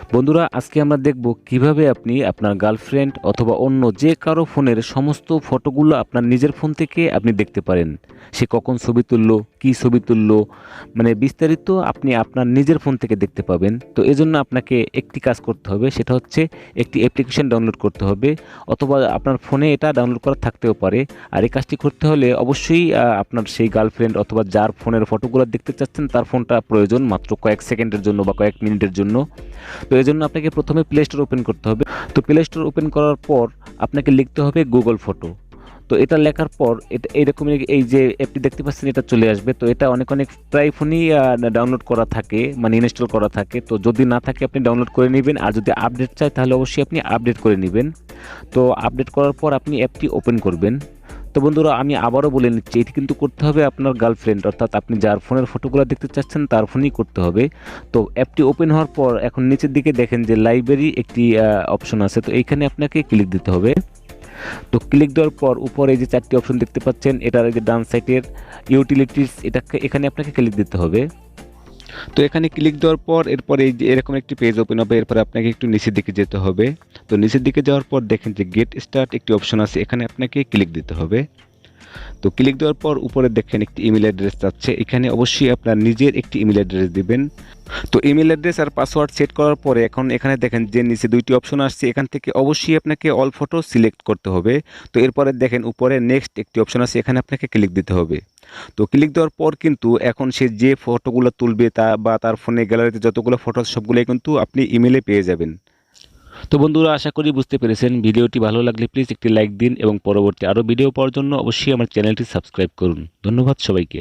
বন্ধুরা, আজকে আমরা দেখব কিভাবে আপনি আপনার গার্লফ্রেন্ড অথবা অন্য যে কারো ফোনের সমস্ত ফটোগুলো আপনার নিজের ফোন থেকে আপনি দেখতে পারেন। সে কখন ছবি তুললো, কী ছবি তুললো, মানে বিস্তারিত আপনি আপনার নিজের ফোন থেকে দেখতে পাবেন। তো এজন্য আপনাকে একটি কাজ করতে হবে, সেটা হচ্ছে একটি অ্যাপ্লিকেশন ডাউনলোড করতে হবে, অথবা আপনার ফোনে এটা ডাউনলোড করা থাকতেও পারে। আর এই কাজটি করতে হলে অবশ্যই আপনার সেই গার্লফ্রেন্ড অথবা যার ফোনের ফটোগুলো দেখতে চাচ্ছেন তার ফোনটা প্রয়োজন মাত্র কয়েক সেকেন্ডের জন্য বা কয়েক মিনিটের জন্য। তো এই জন্য আপনাকে প্রথমে প্লে স্টোর ওপেন করতে হবে। তো প্লে স্টোর ওপেন করার পর আপনাকে লিখতে হবে গুগল ফটো। তো এটা লেখার পর এটা এইরকম এই যে অ্যাপটি দেখতে পাচ্ছেন এটা চলে আসবে। তো এটা অনেক প্রায় ফোনই ডাউনলোড করা থাকে, মানে ইনস্টল করা থাকে। তো যদি না থাকে আপনি ডাউনলোড করে নেবেন, আর যদি আপডেট চাই তাহলে অবশ্যই আপনি আপডেট করে নেবেন। তো আপডেট করার পর আপনি অ্যাপটি ওপেন করবেন। তো বন্ধুরা, আমি আবারও বলে নিচ্ছি, এটি কিন্তু করতে হবে আপনার গার্লফ্রেন্ড, অর্থাৎ আপনি যার ফোনের ফটোগুলো দেখতে চাচ্ছেন তার ফোনেই করতে হবে। তো অ্যাপটি ওপেন হওয়ার পর এখন নিচের দিকে দেখেন যে লাইব্রেরি একটি অপশন আছে, তো এইখানে আপনাকে ক্লিক দিতে হবে। তো ক্লিক দেওয়ার পর উপরে এই যে চারটি অপশন দেখতে পাচ্ছেন, এটার এই যে ডান সাইডের ইউটিলিটিস, এখানে আপনাকে ক্লিক দিতে হবে। তো এখানে ক্লিক দেওয়ার পর এরপরে এই যে এরকম একটি পেজ ওপেন হবে। এরপরে আপনাকে একটু নিচের দিকে যেতে হবে। তো নিচের দিকে যাওয়ার পর দেখেন যে গেট স্টার্ট একটি অপশন আছে, এখানে আপনাকে ক্লিক দিতে হবে। তো ক্লিক দেওয়ার পর উপরে দেখেন একটি ইমেল অ্যাড্রেস যাচ্ছে, এখানে অবশ্যই আপনার নিজের একটি ইমেল অ্যাড্রেস দিবেন। তো ইমেল অ্যাড্রেস আর পাসওয়ার্ড সেট করার পরে এখন এখানে দেখেন যে নিচে দুইটি অপশন আসছে, এখান থেকে অবশ্যই আপনাকে অল ফটো সিলেক্ট করতে হবে। তো এরপরে দেখেন উপরে নেক্সট একটি অপশন আছে, এখানে আপনাকে ক্লিক দিতে হবে। তো ক্লিক দেওয়ার পর কিন্তু এখন সে যে ফটোগুলো তুলবে বা তার ফোনে গ্যালারিতে যতগুলো ফটো আছে সবগুলোই কিন্তু আপনি ইমেলে পেয়ে যাবেন। তো বন্ধুরা, আশা করি বুঝতে পেরেছেন। ভিডিওটি ভালো লাগলে প্লিজ একটি লাইক দিন এবং পরবর্তী আরও ভিডিও পাওয়ার জন্য অবশ্যই আমার চ্যানেলটি সাবস্ক্রাইব করুন। ধন্যবাদ সবাইকে।